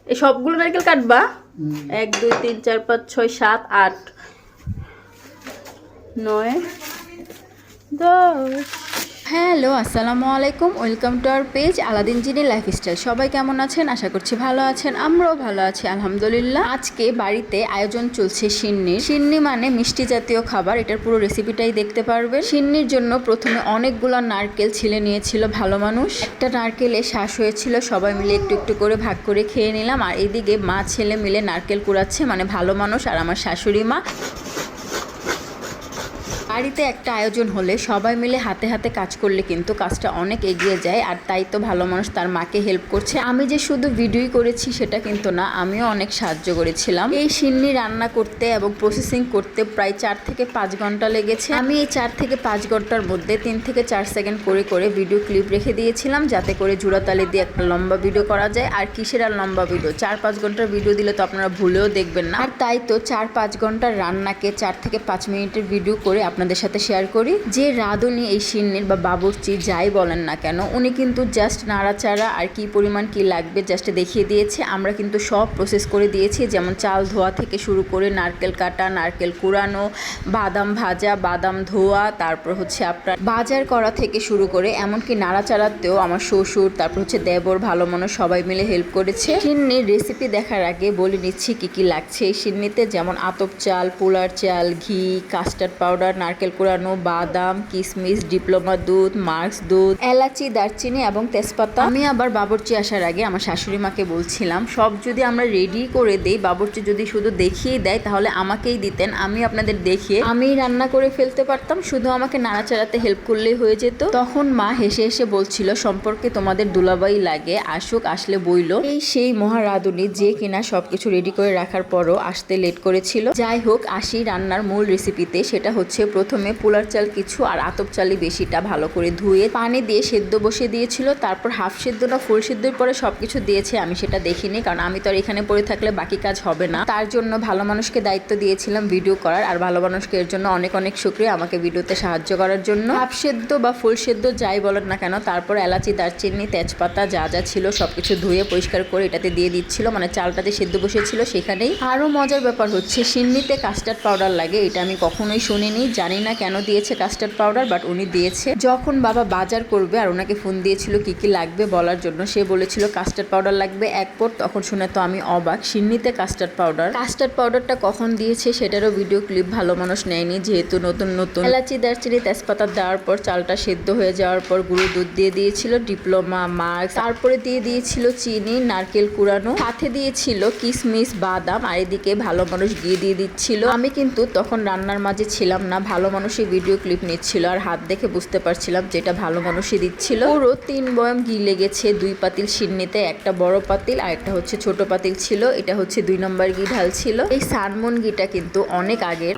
এই সবগুলো নারকেল কাটবা? 1 2 3 4 5 6 7 8 9 10। হ্যালো, আসসালামু আলাইকুম। Welcome to our page Aladdin genie lifestyle. সবাই কেমন আছেন? আশা করছি ভালো আছেন। আমরাও ভালো আছি আলহামদুলিল্লাহ। আজকে বাড়িতে আয়োজন চলছে সিন্নি। সিন্নি মানে মিষ্টি জাতীয় খাবার। এটার পুরো রেসিপিটাই দেখতে পারবেন। সিন্নির জন্য প্রথমে অনেকগুলো নারকেল ছিলে নিয়েছিল ভালো মানুষ। একটা নারকেলে শ্বাস হয়েছিল, সবাই মিলে একটু একটু করে ভাগ করে খেয়ে নিলাম। আর এদিকে মা ছেলে মিলে নারকেল কুড়াচ্ছে, মানে ভালো মানুষ আর আমার শাশুড়ি মা। বাড়িতে একটা আয়োজন হলে সবাই মিলে হাতে হাতে কাজ করলে কিন্তু কাজটা অনেক এগিয়ে যায়। আর তাই তো ভালো মানুষ তার মাকে হেল্প করছে। আমি যে শুধু ভিডিওই করেছি সেটা কিন্তু না, আমিও অনেক সাহায্য করেছিলাম। এই সিন্নি রান্না করতে এবং প্রসেসিং করতে প্রায় 4 থেকে 5 ঘন্টা লেগেছে। আমি এই 4 থেকে 5 ঘন্টার মধ্যে 3 থেকে 4 সেকেন্ড করে করে ভিডিও ক্লিপ রেখে দিয়েছিলাম, যাতে করে জোড়াতালি দিয়ে একটা লম্বা ভিডিও করা যায়। আর কিসের আর লম্বা ভিডিও, 4-5 ঘন্টার ভিডিও দিলে তো আপনারা ভুলেও দেখবেন না। আর তাই তো 4-5 ঘন্টার রান্নাকে 4 থেকে 5 মিনিটের ভিডিও করে আপনাদের সাথে শেয়ার করি। যে রাঁধুনি এই সিন্নির বা বাবুর্চি যাই বলেন না কেন, উনি কিন্তু জাস্ট নাড়াচাড়া আর কি পরিমাণ কি লাগবে জাস্ট দেখিয়ে দিয়েছে। আমরা কিন্তু সব প্রসেস করে দিয়েছি, যেমন চাল ধোয়া থেকে শুরু করে নারকেল কাটা, নারকেল কুড়ানো, বাদাম ভাজা, বাদাম ধোয়া, তারপর হচ্ছে আপনার বাজার করা থেকে শুরু করে এমনকি নাড়াচাড়াতেও আমার শ্বশুর, তারপর হচ্ছে দেবর, ভালো মানুষ সবাই মিলে হেল্প করেছে। সিন্নির রেসিপি দেখার আগে বলে নিচ্ছি কি কি লাগছে এই সিন্নিতে। যেমন আতপ চাল, পোলার চাল, ঘি, কাস্টার্ড পাউডার, নারকেল কুড়ানো, বাদাম, কিশমিশ, ডিপ্লোমা দুধ, মার্কস দুধ, এলাচি, দারচিনি এবং তেজপাতা। আমি আবার বাবুর্চি আসার আগে আমার শাশুড়ি মাকে বলছিলাম, সব যদি আমরা রেডি করে দেই, বাবুর্চি যদি শুধু দেখিয়ে দেয় তাহলে আমাকেই দিতেন, আমি আপনাদের দেখিয়ে আমি রান্না করে ফেলতে পারতাম, শুধু আমাকে নাড়াচাড়াতে হেল্প করলেই হয়ে যেত। তখন মা হেসে হেসে বলছিল, সম্পর্কে তোমাদের দুলাবাই লাগে, আসুক, আসলে বইলো। এই সেই মহারাধুনি যে কিনা সবকিছু রেডি করে রাখার পরও আসতে লেট করেছিল। যাই হোক, আসি রান্নার মূল রেসিপিতে। সেটা হচ্ছে প্রথমে পোলার চাল কিছু আর আতপ চালি বেশিটা ভালো করে ধুয়ে পানি দিয়ে সেদ্ধ বসিয়ে দিয়েছিল। তারপর হাফ সেদ্ধ না ফুল সেদ্ধর পরে সবকিছু দিয়েছে, আমি সেটা দেখিনি, কারণ আমি তো আর এখানে পড়ে থাকলে বাকি কাজ হবে না। তার জন্য ভালো মানুষকে দায়িত্ব দিয়েছিলাম ভিডিও করার। আর ভালো মানুষকে এর জন্য অনেক অনেক শুকরিয়া, আমাকে ভিডিওতে সাহায্য করার জন্য। হাফ সেদ্ধ বা ফুল সেদ্ধ যাই বলেন না কেন, তারপর এলাচি, দারচিনি, তেজপাতা যা যা ছিল সবকিছু ধুয়ে পরিষ্কার করে এটাতে দিয়ে দিচ্ছিল, মানে চালটাতে সেদ্ধ বসেছিল সেখানেই। আরও মজার ব্যাপার হচ্ছে সিন্নিতে কাস্টার্ড পাউডার লাগে, এটা আমি কখনোই শুনিনি, জানি না কেন দিয়েছে কাস্টার্ড পাউডার, বাট উনি দিয়েছে। যখন বাবা বাজার করবে আর ওনাকে ফোন দিয়েছিল কি কি লাগবে বলার জন্য, সে বলেছিল কাস্টার্ড পাউডার লাগবে 1 পট। তখন শুনে তো আমি অবাক, সিন্নিতে কাস্টার্ড পাউডারটা কখন দিয়েছে সেটারও ভিডিও ক্লিপ ভালো মানুষ নেয়নি, যেহেতু নতুন নতুন। এলাচি, দারচিনি, তেজপাতা দেওয়ার পর চালটা সেদ্ধ হয়ে যাওয়ার পর গুঁড়ো দুধ দিয়ে দিয়েছিল, ডিপ্লোমা, মার্কস, তারপরে দিয়ে দিয়েছিল চিনি, নারকেল কুড়ানো, সাথে দিয়েছিল কিশমিশ, বাদাম। আর এদিকে ভালো মানুষ ঘি দিয়ে দিচ্ছিল। আমি কিন্তু তখন রান্নার মাঝে ছিলাম না, ভালো মানুষই ভিডিও ক্লিপ নিচ্ছিল, আর হাত দেখে বুঝতে পারছিলাম যেটা ভালো মানুষই দিচ্ছিল। পুরো 3 বয়াম ঘি লেগেছে 2 পাতিল সিন্নিতে, একটা বড় পাতিল আর একটা হচ্ছে ছোট পাতিল ছিল, এটা হচ্ছে 2 নম্বর ঘি ঢালছিল। এই সানমন ঘিটা কিন্তু অনেক আগের।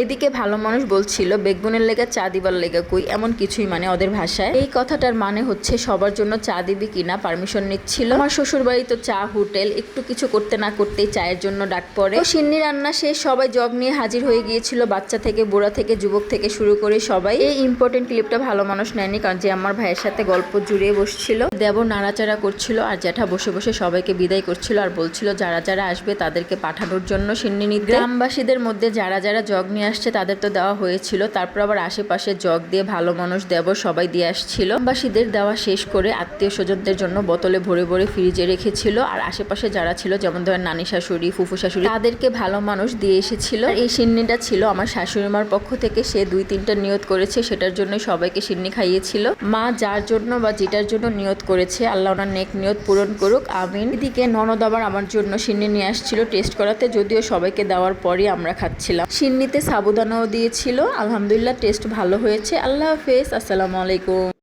এদিকে ভালো মানুষ বলছিল বেগুনের লেগে চা দিবার লেগে কই, এমন কিছুই মানে ওদের ভাষায়। এই কথাটার মানে হচ্ছে সবার জন্য চা দিবি কিনা পারমিশন নিচ্ছিল। আমার শ্বশুর বাড়ি তো চা হোটেল, একটু কিছু করতে না করতেই চায়ের জন্য ডাক পড়ে। সিন্নি রান্না শেষ, সবাই জগ নিয়ে হাজির হয়ে গিয়েছিল, বাচ্চা থেকে বুড়া থেকে যুবক থেকে শুরু করে সবাই। এই ইম্পর্টেন্ট ক্লিপটা ভালো মানুষ নেয়নি, কারণ যে আমার ভাইয়ের সাথে গল্প জুড়িয়ে বসছিল, দেবর নাড়াচাড়া করছিল আর জ্যাঠা বসে বসে সবাইকে বিদায় করছিল আর বলছিল যারা যারা আসবে তাদেরকে পাঠানোর জন্য সিন্নি নিতে। গ্রামবাসীদের মধ্যে যারা যারা জগ নিয়ে আসছে তাদের তো দেওয়া হয়েছিল, তারপর আবার আশেপাশে জগ দিয়ে ভালো মানুষ, দেবর সবাই দিয়ে আসছিল। গ্রামবাসীদের দেওয়া শেষ করে আত্মীয় স্বজনদের জন্য বোতলে ভরে ভরে ফ্রিজে রেখেছিল। আর আশেপাশে যারা ছিল, যেমন ধরেন নানি শাশুড়ি, ফুফু শাশুড়ি, তাদেরকে ভালো মানুষ দিয়ে এসেছিল। এই সিন্নিটা ছিল আমার শাশুড়ি মার পক্ষ থেকে, সে 2-3টা নিয়ত করেছে, সেটার জন্য সবাইকে সিন্নি খাইয়েছিল। মা যার জন্য বা যেটার জন্য নিয়ত করেছে, আল্লাহ ওনার নেক নিয়ত পূরণ করুক, আমিন। এদিকে ননদ আবার আমার জন্য সিন্নি নিয়ে আসছিল টেস্ট করাতে, যদিও সবাইকে দেওয়ার পরই আমরা খাচ্ছিলাম। সিন্নিতে সাবুদানাও দিয়েছিল, আলহামদুলিল্লাহ টেস্ট ভালো হয়েছে। আল্লাহ হাফেজ, আসসালামু আলাইকুম।